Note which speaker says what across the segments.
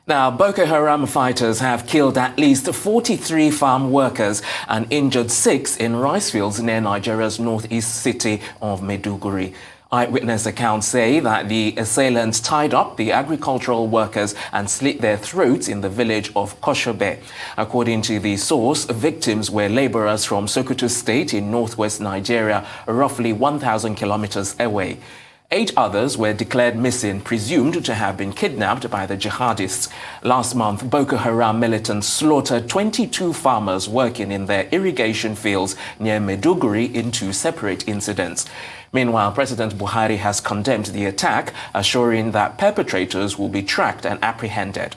Speaker 1: Now, Boko Haram fighters have killed at least 43 farm workers and injured 6 in rice fields near Nigeria's northeast city of Maiduguri. Eyewitness accounts say that the assailants tied up the agricultural workers and slit their throats in the village of Koshobe. According to the source, victims were laborers from Sokoto State in northwest Nigeria, roughly 1,000 kilometers away. 8 others were declared missing, presumed to have been kidnapped by the jihadists. Last month, Boko Haram militants slaughtered 22 farmers working in their irrigation fields near Maiduguri in 2 separate incidents. Meanwhile, President Buhari has condemned the attack, assuring that perpetrators will be tracked and apprehended.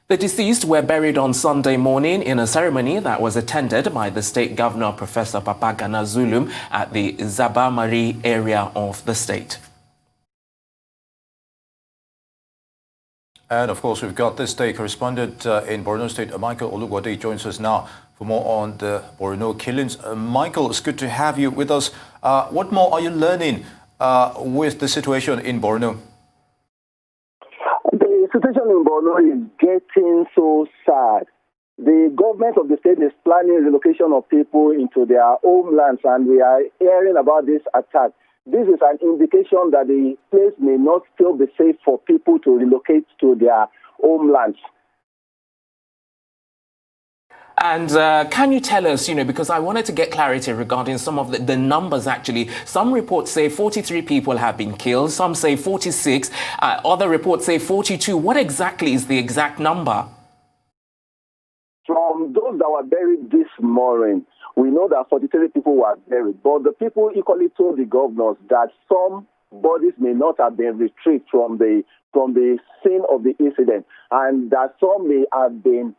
Speaker 1: The deceased were buried on Sunday morning in a ceremony that was attended by the state governor, Professor Babagana Zulum, at the Zabamari area of the state.
Speaker 2: And of course, we've got this day correspondent in Borno State, Michael Oluwade, joins us now for more on the Borno killings. Michael, it's good to have you with us. What more are you learning with the situation in Borno?
Speaker 3: The situation in Borno is getting so sad. The government of the state is planning relocation of people into their homelands, and we are hearing about this attack. This is an indication that the place may not still be safe for people to relocate to their homelands.
Speaker 1: And can you tell us, because I wanted to get clarity regarding some of the numbers actually. Some reports say 43 people have been killed, some say 46, other reports say 42. What exactly is the exact number?
Speaker 3: From those that were buried this morning, we know that 43 people were buried, but the people equally told the governors that some bodies may not have been retrieved from the scene of the incident, and that some may have been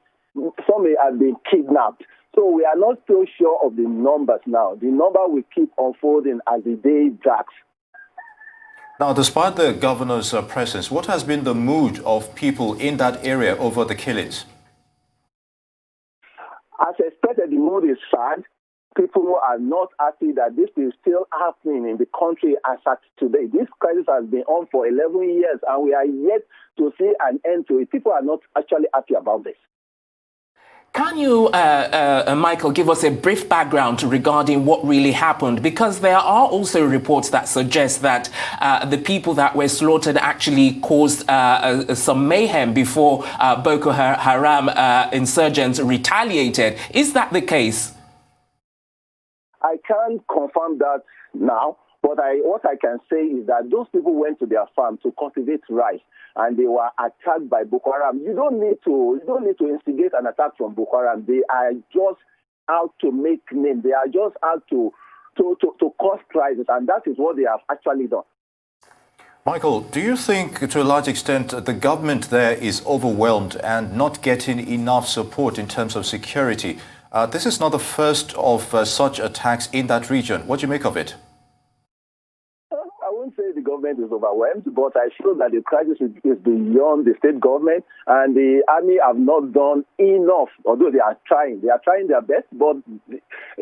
Speaker 3: kidnapped. So we are not so sure of the numbers now. The number will keep unfolding as the day drags.
Speaker 2: Now, despite the governor's presence, what has been the mood of people in that area over the killings?
Speaker 3: As expected, the mood is sad. People are not happy that this is still happening in the country as at today. This crisis has been on for 11 years, and we are yet to see an end to it. People are not actually happy about this.
Speaker 1: Can you, Michael, give us a brief background regarding what really happened? Because there are also reports that suggest that the people that were slaughtered actually caused some mayhem before Boko Haram insurgents retaliated. Is that the case?
Speaker 3: I can't confirm that now, but what I can say is that those people went to their farm to cultivate rice, and they were attacked by Boko Haram. You don't need to instigate an attack from Boko Haram. They are just out to make name. They are just out to cause crisis, and that is what they have actually done.
Speaker 2: Michael, do you think to a large extent the government there is overwhelmed and not getting enough support in terms of security? This is not the first of such attacks in that region. What do you make of it?
Speaker 3: I won't say the government is overwhelmed, but I feel that the crisis is beyond the state government, and the army have not done enough, although they are trying. They are trying their best, but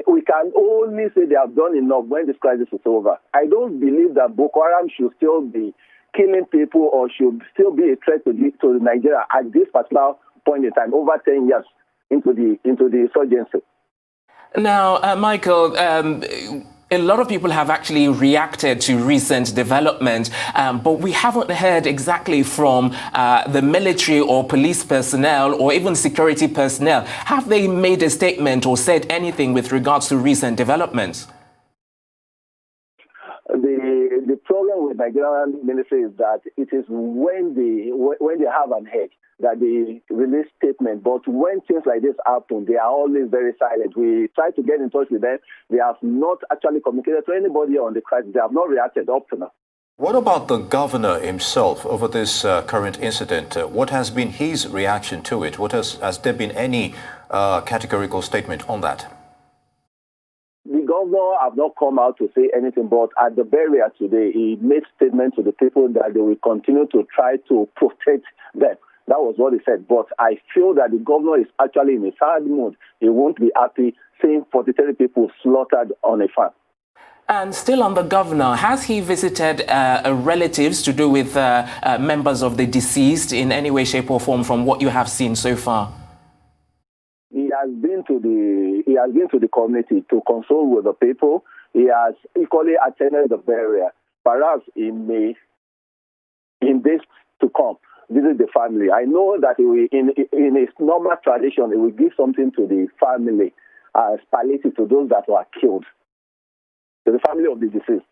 Speaker 3: we can only say they have done enough when this crisis is over. I don't believe that Boko Haram should still be killing people or should still be a threat to Nigeria at this particular point in time, over 10 years into the insurgency.
Speaker 1: Now, Michael, a lot of people have actually reacted to recent development, but we haven't heard exactly from the military or police personnel or even security personnel. Have they made a statement or said anything with regards to recent developments?
Speaker 3: The problem with Nigerian military is that it is when they have an edge that they release statement. But when things like this happen, they are always very silent. We try to get in touch with them. They have not actually communicated to anybody on the crisis. They have not reacted up to now.
Speaker 2: What about the governor himself over this current incident? What has been his reaction to it? Has there been any categorical statement on that?
Speaker 3: The governor have not come out to say anything, but at the burial today, he made statement to the people that they will continue to try to protect them. That was what he said. But I feel that the governor is actually in a sad mood. He won't be happy seeing 43 people slaughtered on a farm.
Speaker 1: And still on the governor, has he visited relatives to do with members of the deceased in any way, shape or form from what you have seen so far?
Speaker 3: He has been to the community to console with the people. He has equally attended the burial. Perhaps he may, in days to come, visit the family. I know that he will, in his normal tradition, he will give something to the family as palliative to those that were killed, to the family of the deceased.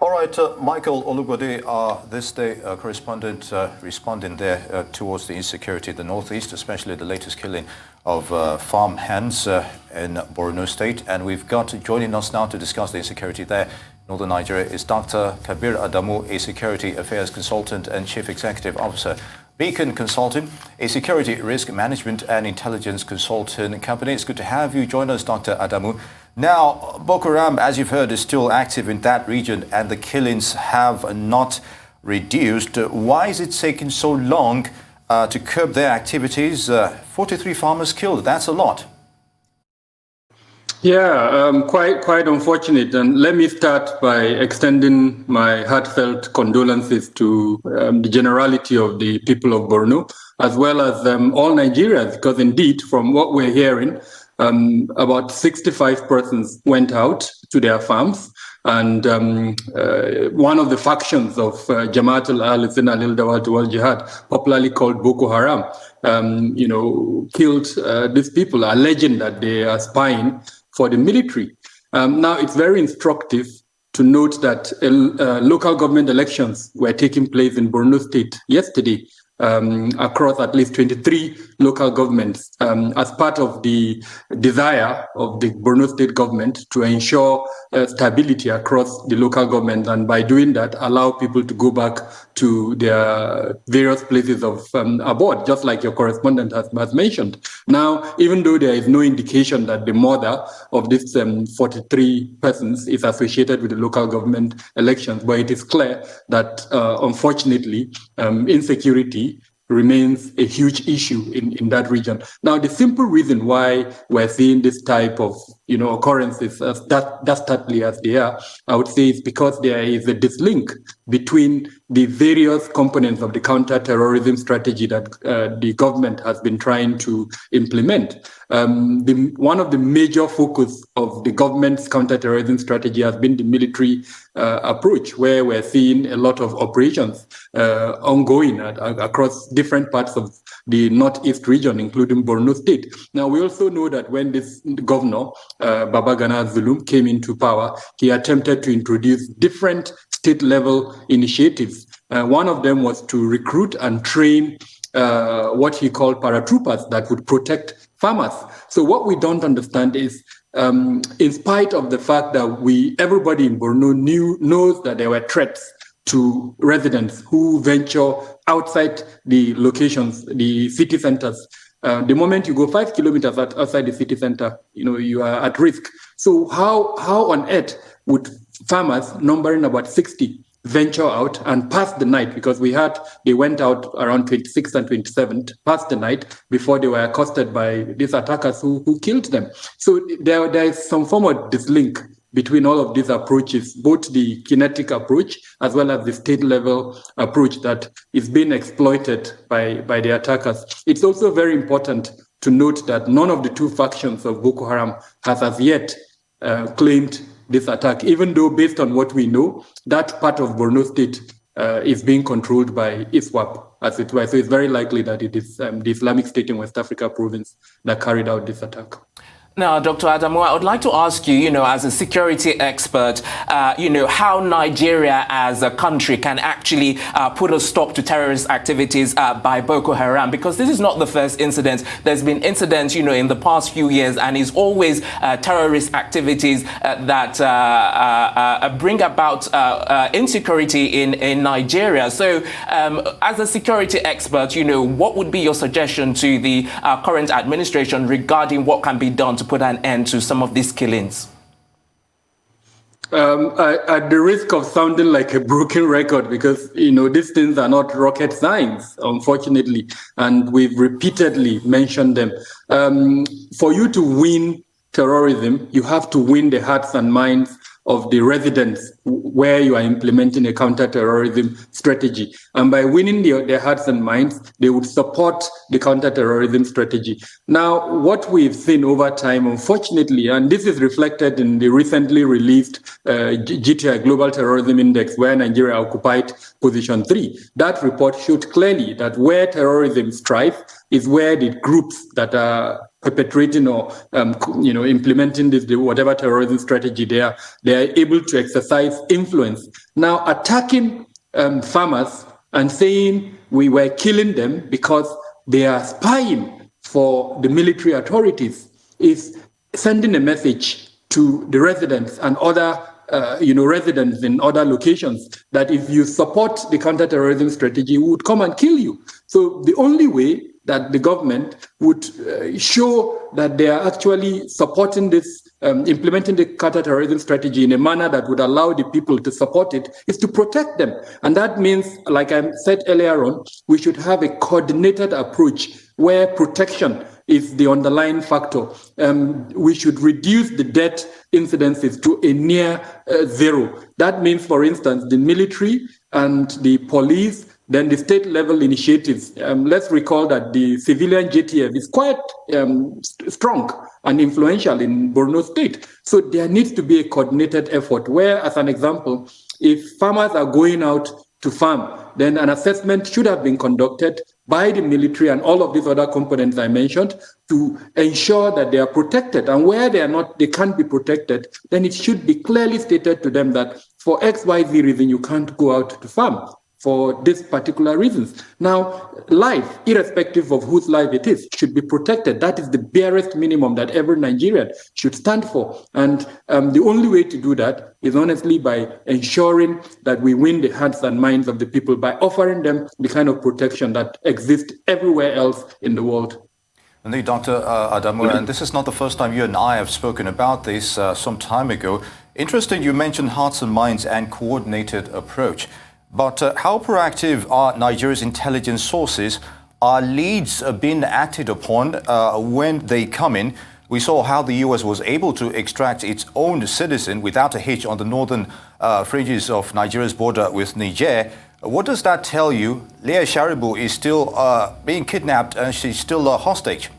Speaker 2: All right, Michael Olugbode, this day correspondent responding there towards the insecurity in the northeast, especially the latest killing of farm hands in Borno State. And we've got joining us now to discuss the insecurity there in northern Nigeria is Dr. KABIRU ADAMU, a security affairs consultant and chief executive officer. Beacon Consulting, a security risk management and intelligence consulting company. It's good to have you join us, Dr. Adamu. Now, Boko Haram, as you've heard, is still active in that region and the killings have not reduced. Why is it taking so long to curb their activities? 43 farmers killed, that's a lot.
Speaker 4: Yeah, quite unfortunate. And let me start by extending my heartfelt condolences to the generality of the people of Borno, as well as all Nigerians, because indeed, from what we're hearing, about 65 persons went out to their farms. And one of the factions of Jamaat al-Islam al-Dawat wal-Jihad, popularly called Boko Haram, killed these people, alleging that they are spying for the military. Now, it's very instructive to note that local government elections were taking place in Borno State yesterday across at least 23 local governments as part of the desire of the Borno State government to ensure stability across the local government, and by doing that, allow people to go back to their various places of abode, just like your correspondent has mentioned. Now, even though there is no indication that the murder of these 43 persons is associated with the local government elections, but it is clear that, unfortunately, insecurity remains a huge issue in that region. Now, the simple reason why we're seeing this type of occurrences as dastardly as they are, I would say, is because there is a dislink between the various components of the counter-terrorism strategy that the government has been trying to implement. One of the major focus of the government's counter-terrorism strategy has been the military approach, where we're seeing a lot of operations ongoing across different parts of the northeast region, including Borno State. Now, we also know that when this governor, Babagana Zulum, came into power, he attempted to introduce different state-level initiatives. One of them was to recruit and train what he called paratroopers that would protect farmers. So what we don't understand is, in spite of the fact that everybody in Borno knows that there were threats to residents who venture outside the locations, the city centers. The moment you go 5 kilometers outside the city center, you are at risk. So how on earth would farmers numbering about 60 venture out and pass the night? Because they went out around 26th and 27th, passed the night before they were accosted by these attackers who killed them. So there is some form of dislink between all of these approaches, both the kinetic approach as well as the state-level approach that is being exploited by the attackers. It's also very important to note that none of the two factions of Boko Haram has as yet claimed this attack, even though based on what we know, that part of Borno State is being controlled by ISWAP, as it were. So it's very likely that it is the Islamic State in West Africa province that carried out this attack.
Speaker 1: Now, Dr. Adamu, I would like to ask you, as a security expert, how Nigeria as a country can actually put a stop to terrorist activities by Boko Haram, because this is not the first incident. There's been incidents, in the past few years, and it's always terrorist activities that bring about insecurity in Nigeria. So, as a security expert, what would be your suggestion to the current administration regarding what can be done to put an end to some of these killings?
Speaker 4: At the risk of sounding like a broken record, because these things are not rocket science, unfortunately, and we've repeatedly mentioned them. For you to win terrorism, you have to win the hearts and minds of the residents where you are implementing a counter-terrorism strategy. And by winning their hearts and minds, they would support the counter-terrorism strategy. Now, what we've seen over time, unfortunately, and this is reflected in the recently released GTI Global Terrorism Index, where Nigeria occupied position 3. That report showed clearly that where terrorism strives is where the groups that are perpetrating or implementing this whatever terrorism strategy they are able to exercise influence. Now, attacking farmers and saying we were killing them because they are spying for the military authorities is sending a message to the residents and other residents in other locations that if you support the counterterrorism strategy, we would come and kill you. So the only way that the government would show that they are actually supporting this, implementing the counterterrorism strategy in a manner that would allow the people to support it is to protect them. And that means, like I said earlier on, we should have a coordinated approach where protection is the underlying factor. We should reduce the death incidences to a near zero. That means, for instance, the military and the police, then the state level initiatives. Let's recall that the civilian JTF is quite strong and influential in Borno State. So there needs to be a coordinated effort where, as an example, if farmers are going out to farm, then an assessment should have been conducted by the military and all of these other components I mentioned to ensure that they are protected. And where they are not, they can't be protected, then it should be clearly stated to them that for XYZ reason, you can't go out to farm for these particular reasons. Now, life, irrespective of whose life it is, should be protected. That is the barest minimum that every Nigerian should stand for. And the only way to do that is honestly by ensuring that we win the hearts and minds of the people by offering them the kind of protection that exists everywhere else in the world.
Speaker 2: Indeed, Dr. Adamu, and this is not the first time you and I have spoken about this some time ago. Interesting, you mentioned hearts and minds and coordinated approach. But how proactive are Nigeria's intelligence sources? Are leads being acted upon when they come in? We saw how the US was able to extract its own citizen without a hitch on the northern fringes of Nigeria's border with Niger. What does that tell you? Leah Sharibu is still being kidnapped and she's still a hostage.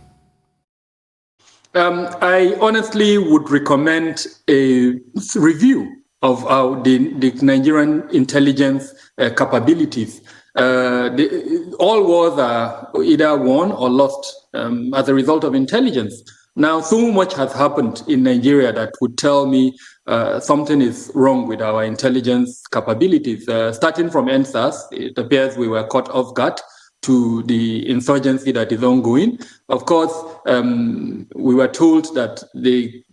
Speaker 4: I honestly would recommend a review of the Nigerian intelligence capabilities. All wars are either won or lost as a result of intelligence. Now, so much has happened in Nigeria that would tell me something is wrong with our intelligence capabilities. Starting from NSAS, it appears we were caught off guard to the insurgency that is ongoing. Of course, we were told that the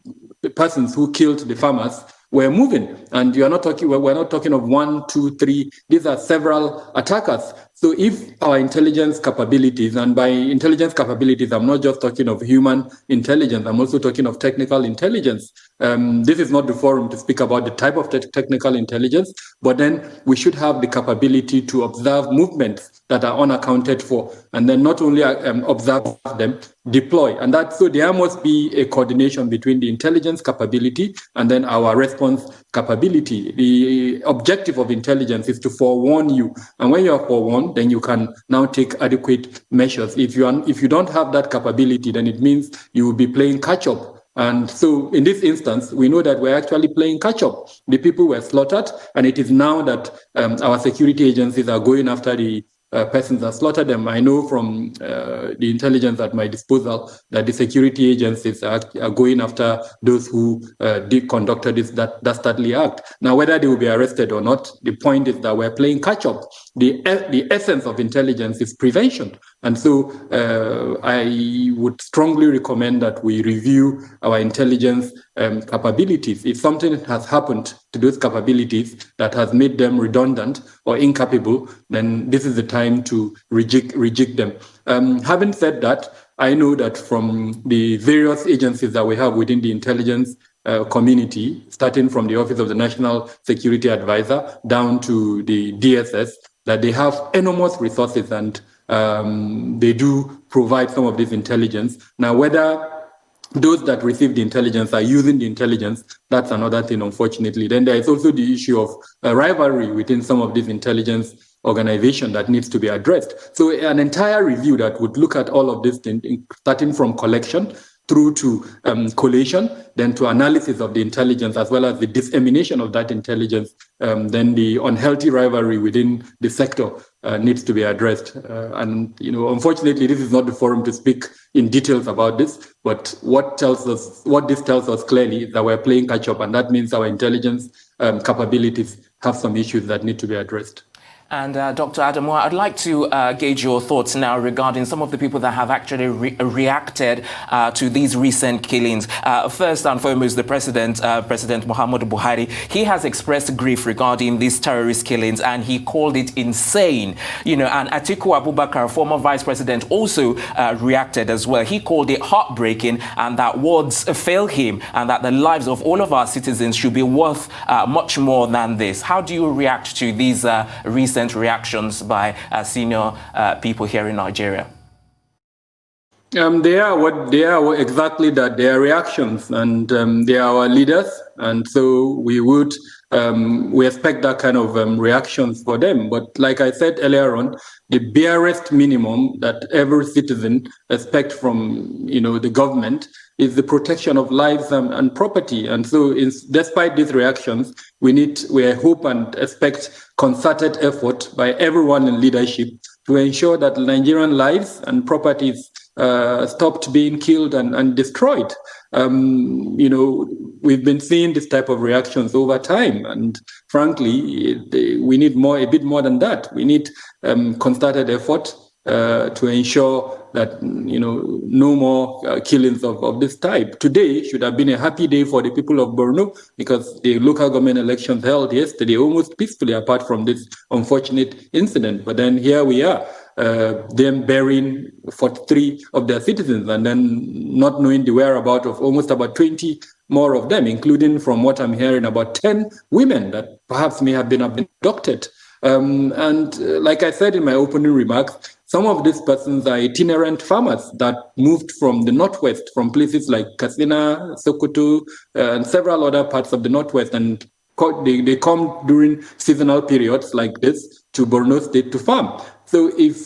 Speaker 4: persons who killed the farmers were moving, and we're not talking of 1, 2, 3. These are several attackers. So if our intelligence capabilities, and by intelligence capabilities, I'm not just talking of human intelligence, I'm also talking of technical intelligence. This is not the forum to speak about the type of technical intelligence, but then we should have the capability to observe movements that are unaccounted for, and then not only observe them, deploy. And so there must be a coordination between the intelligence capability and then our response capability. The objective of intelligence is to forewarn you. And when you are forewarned, then you can now take adequate measures. If you don't have that capability, then it means you will be playing catch up. And so in this instance, we know that we're actually playing catch up. The people were slaughtered, and it is now that our security agencies are going after the persons that slaughtered them. I know from the intelligence at my disposal that the security agencies are going after those who conducted this dastardly act. Now, whether they will be arrested or not, the point is that we're playing catch up. The essence of intelligence is prevention. And so I would strongly recommend that we review our intelligence capabilities. If something has happened to those capabilities that has made them redundant or incapable, then this is the time to reject them. Having said that, I know that from the various agencies that we have within the intelligence community, starting from the Office of the National Security Advisor down to the DSS, that they have enormous resources and they do provide some of this intelligence. Now, whether those that receive the intelligence are using the intelligence. That's another thing, unfortunately. Then there is also the issue of rivalry within some of these intelligence organizations that needs to be addressed. So an entire review that would look at all of this, starting from collection through to collation, then to analysis of the intelligence, as well as the dissemination of that intelligence, then the unhealthy rivalry within the sector needs to be addressed. And unfortunately, this is not the forum to speak in details about this. But what this tells us clearly is that we're playing catch up, and that means our intelligence capabilities have some issues that need to be addressed.
Speaker 1: And Dr. Adamu, I'd like to gauge your thoughts now regarding some of the people that have actually reacted to these recent killings. First and foremost, the President Muhammadu Buhari, he has expressed grief regarding these terrorist killings, and he called it insane. And Atiku Abubakar, former Vice President, also reacted as well. He called it heartbreaking, and that words fail him, and that the lives of all of our citizens should be worth much more than this. How do you react to these recent reactions by senior people here in Nigeria?
Speaker 4: They are exactly that. They are reactions, and they are our leaders, and so we expect that kind of reactions for them. But like I said earlier on, the barest minimum that every citizen expects from the government is the protection of lives and property. And so, despite these reactions, we hope and expect concerted effort by everyone in leadership to ensure that Nigerian lives and properties stopped being killed and destroyed. We've been seeing this type of reactions over time, and frankly, we need a bit more than that. We need concerted effort to ensure that no more killings of this type. Today should have been a happy day for the people of Borno, because the local government elections held yesterday almost peacefully, apart from this unfortunate incident. But then here we are, them burying 43 of their citizens, and then not knowing the whereabouts of almost about 20 more of them, including, from what I'm hearing, about 10 women that perhaps may have been abducted. And like I said in my opening remarks, some of these persons are itinerant farmers that moved from the northwest, from places like Katsina, Sokoto, and several other parts of the northwest, and they come during seasonal periods like this to Borno State to farm. So if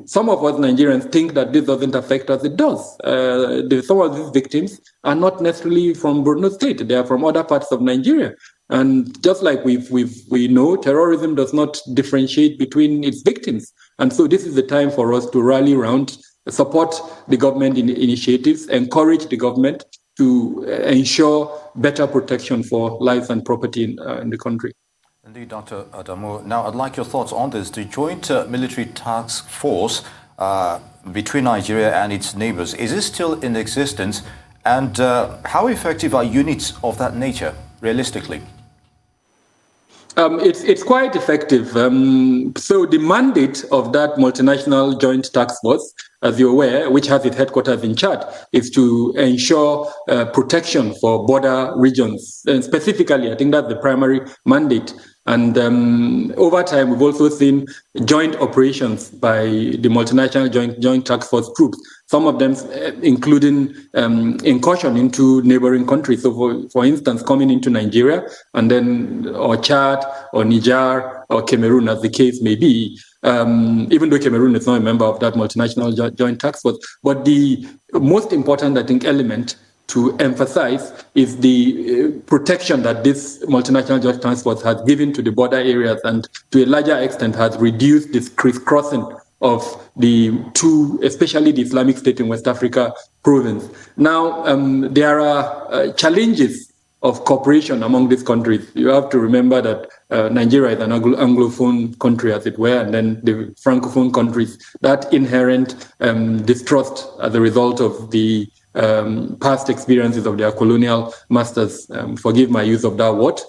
Speaker 4: some of us Nigerians think that this doesn't affect us, it does. Some of these victims are not necessarily from Borno State. They are from other parts of Nigeria. And just like we know, terrorism does not differentiate between its victims. And so this is the time for us to rally around, support the government initiatives, encourage the government to ensure better protection for lives and property in the country.
Speaker 2: Indeed, Dr. Adamu. Now, I'd like your thoughts on this. The joint military task force between Nigeria and its neighbors, is it still in existence? And how effective are units of that nature, realistically?
Speaker 4: It's quite effective. So the mandate of that multinational joint task force, as you're aware, which has its headquarters in Chad, is to ensure protection for border regions. And specifically, I think that's the primary mandate. And over time, we've also seen joint operations by the multinational joint task force troops, some of them including incursion into neighboring countries. So for instance, coming into Nigeria, and then or Chad or Niger or Cameroon, as the case may be, even though Cameroon is not a member of that multinational joint task force. But the most important, I think, element to emphasize is the protection that this multinational joint task force has given to the border areas, and to a larger extent has reduced this crisscrossing of the two, especially the Islamic State in West Africa province. Now, there are challenges of cooperation among these countries. You have to remember that Nigeria is an Anglophone country, as it were, and then the Francophone countries, that inherent distrust as a result of the past experiences of their colonial masters, forgive my use of that word,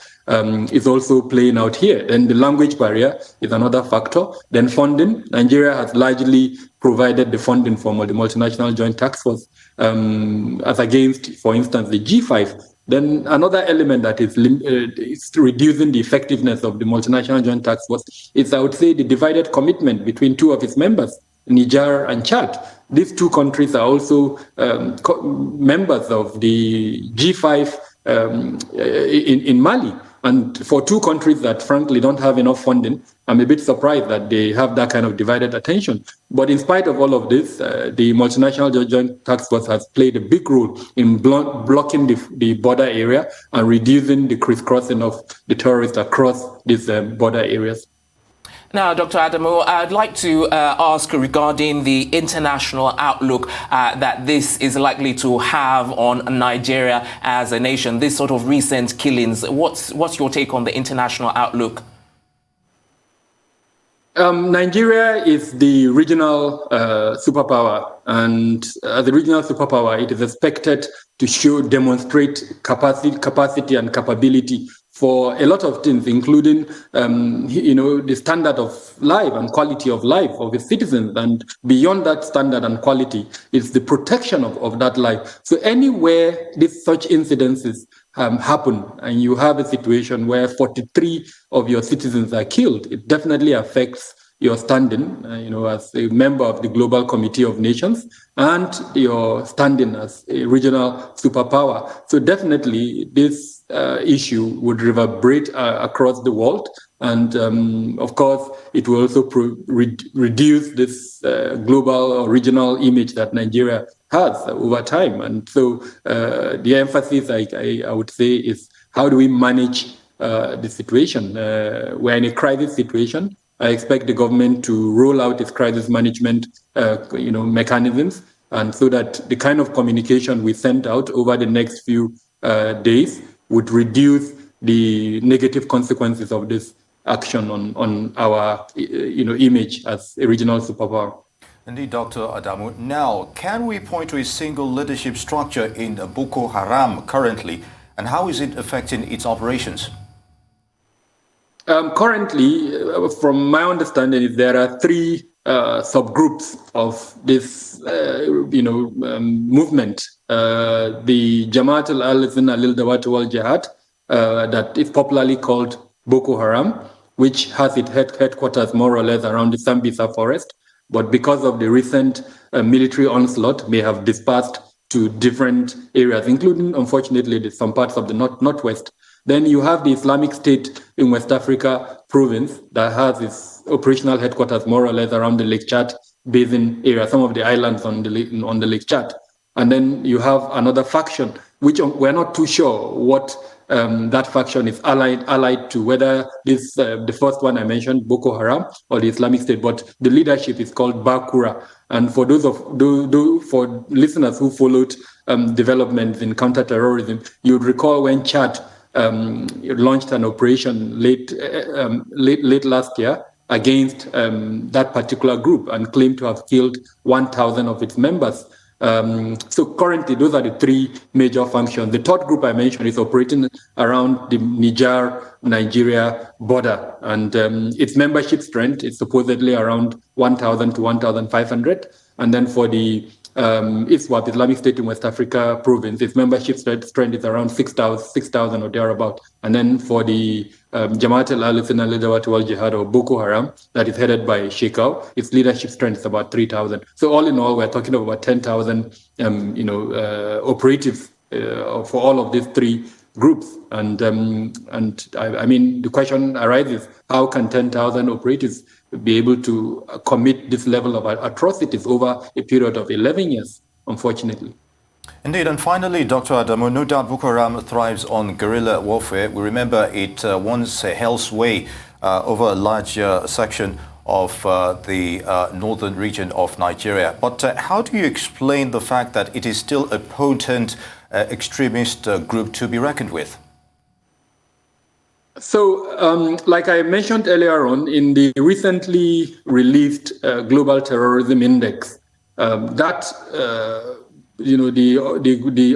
Speaker 4: is also playing out here. Then the language barrier is another factor. Then funding. Nigeria has largely provided the funding for the multinational joint task force, as against, for instance, the G5. Then another element that is reducing the effectiveness of the multinational joint task force is, I would say, the divided commitment between two of its members, Niger and Chad. These two countries are also members of the G5 in Mali. And for two countries that frankly don't have enough funding, I'm a bit surprised that they have that kind of divided attention. But in spite of all of this, the multinational joint task force has played a big role in blocking the border area and reducing the crisscrossing of the terrorists across these border areas.
Speaker 1: Now, Dr. Adamu, I'd like to ask regarding the international outlook that this is likely to have on Nigeria as a nation, this sort of recent killings. What's your take on the international outlook?
Speaker 4: Nigeria is the regional superpower, and as a regional superpower, it is expected to demonstrate capacity and capability for a lot of things, including, the standard of life and quality of life of its citizens. And beyond that standard and quality, it's the protection of that life. So anywhere such incidences happen and you have a situation where 43 of your citizens are killed, it definitely affects your standing, as a member of the Global Committee of Nations and your standing as a regional superpower. So definitely this issue would reverberate across the world. And of course, it will also reduce this global or regional image that Nigeria has over time. And so the emphasis, I would say, is how do we manage the situation? We're in a crisis situation. I expect the government to roll out its crisis management, mechanisms, and so that the kind of communication we send out over the next few days would reduce the negative consequences of this action on our, image as a regional superpower.
Speaker 2: Indeed, Dr. Adamu. Now, can we point to a single leadership structure in Boko Haram currently, and how is it affecting its operations?
Speaker 4: Currently, from my understanding, there are three subgroups of this, movement. The Jamaat al-Izn al-Dawat wal-Jihad, that is popularly called Boko Haram, which has its headquarters more or less around the Sambisa forest. But because of the recent military onslaught, they have dispersed to different areas, including, unfortunately, some parts of the northwest. Then you have the Islamic State in West Africa province that has its operational headquarters more or less around the Lake Chad basin area, some of the islands on the Lake Chad. And then you have another faction, which we're not too sure what that faction is allied to, whether this the first one I mentioned, Boko Haram, or the Islamic State, but the leadership is called Bakura. And for for listeners who followed developments in counterterrorism, you would recall when Chad launched an operation late last year against that particular group and claimed to have killed 1,000 of its members. So currently, those are the three major functions. The third group I mentioned is operating around the Nigeria border, and its membership strength is supposedly around 1,000 to 1,500. And then for the ISWAP, Islamic State in West Africa province, its membership strength is around 6,000 or thereabout. And then for the Jamaat al-Izn al-Dawat wal-Jihad, or Boko Haram, that is headed by Shekau, its leadership strength is about 3,000. So all in all, we're talking about 10,000, operatives for all of these three groups. And I mean, the question arises: how can 10,000 operatives be able to commit this level of atrocities over a period of 11 years, unfortunately?
Speaker 2: Indeed. And finally, Dr. Adamu, no doubt Boko Haram thrives on guerrilla warfare. We remember it once held sway over a large section of the northern region of Nigeria. But how do you explain the fact that it is still a potent extremist group to be reckoned with?
Speaker 4: So, like I mentioned earlier on, in the recently released Global Terrorism Index, the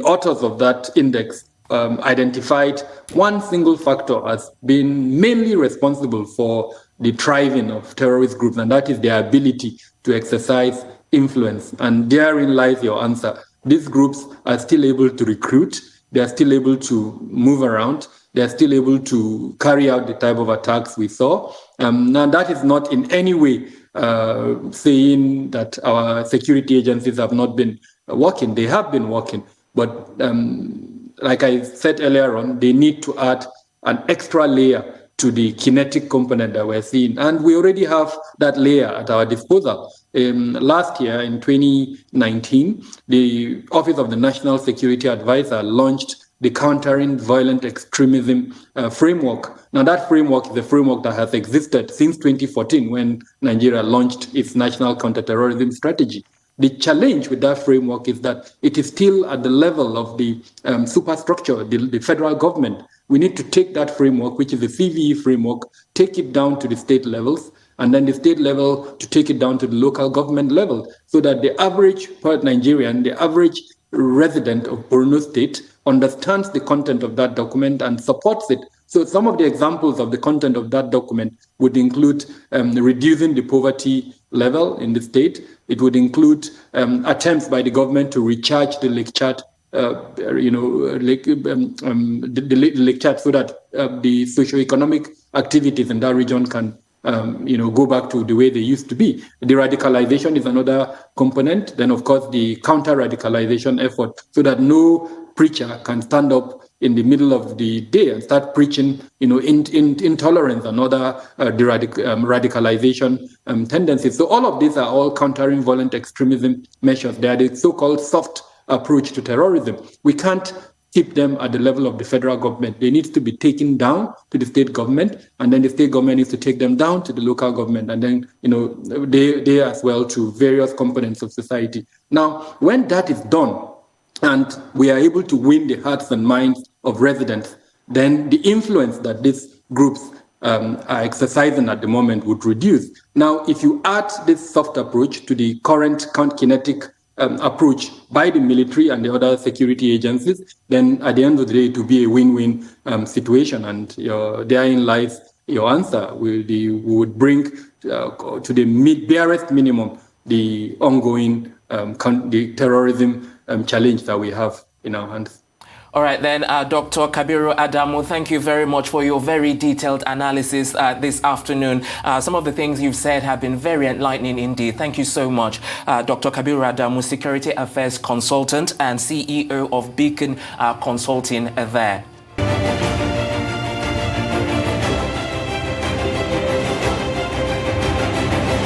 Speaker 4: authors of that index identified one single factor as being mainly responsible for the thriving of terrorist groups, and that is their ability to exercise influence. And therein lies your answer. These groups are still able to recruit, they are still able to move around, they are still able to carry out the type of attacks we saw. Now, that is not in any way saying that our security agencies have not been working. They have been working, but like I said earlier on, they need to add an extra layer to the kinetic component that we're seeing. And we already have that layer at our disposal. Last year, in 2019, the Office of the National Security Advisor launched the Countering Violent Extremism framework. Now, that framework is a framework that has existed since 2014 when Nigeria launched its national counterterrorism strategy. The challenge with that framework is that it is still at the level of the superstructure, the federal government. We need to take that framework, which is the CVE framework, take it down to the state levels, and then the state level to take it down to the local government level, so that the average Nigerian, the average resident of Borno State understands the content of that document and supports it. So some of the examples of the content of that document would include reducing the poverty level in the state. It would include attempts by the government to recharge the Lake Chad, Lake Chad, so that the socioeconomic activities in that region can go back to the way they used to be. The radicalization is another component. Then, of course, the counter-radicalization effort, so that no preacher can stand up in the middle of the day and start preaching, intolerance and other radicalization tendencies. So all of these are all countering violent extremism measures. They are the so-called soft approach to terrorism. We can't keep them at the level of the federal government. They need to be taken down to the state government, and then the state government needs to take them down to the local government, and then they as well to various components of society. Now, when that is done, and we are able to win the hearts and minds of residents, then the influence that these groups are exercising at the moment would reduce. Now, if you add this soft approach to the current kinetic approach by the military and the other security agencies, then at the end of the day, it will be a win-win situation. And therein lies your answer. We would bring to the barest minimum the ongoing the terrorism challenge that we have in our hands.
Speaker 1: All right, then, Dr. Kabiru Adamu, thank you very much for your very detailed analysis this afternoon. Some of the things you've said have been very enlightening indeed. Thank you so much. Dr. Kabiru Adamu, Security Affairs Consultant and CEO of Beacon Consulting there.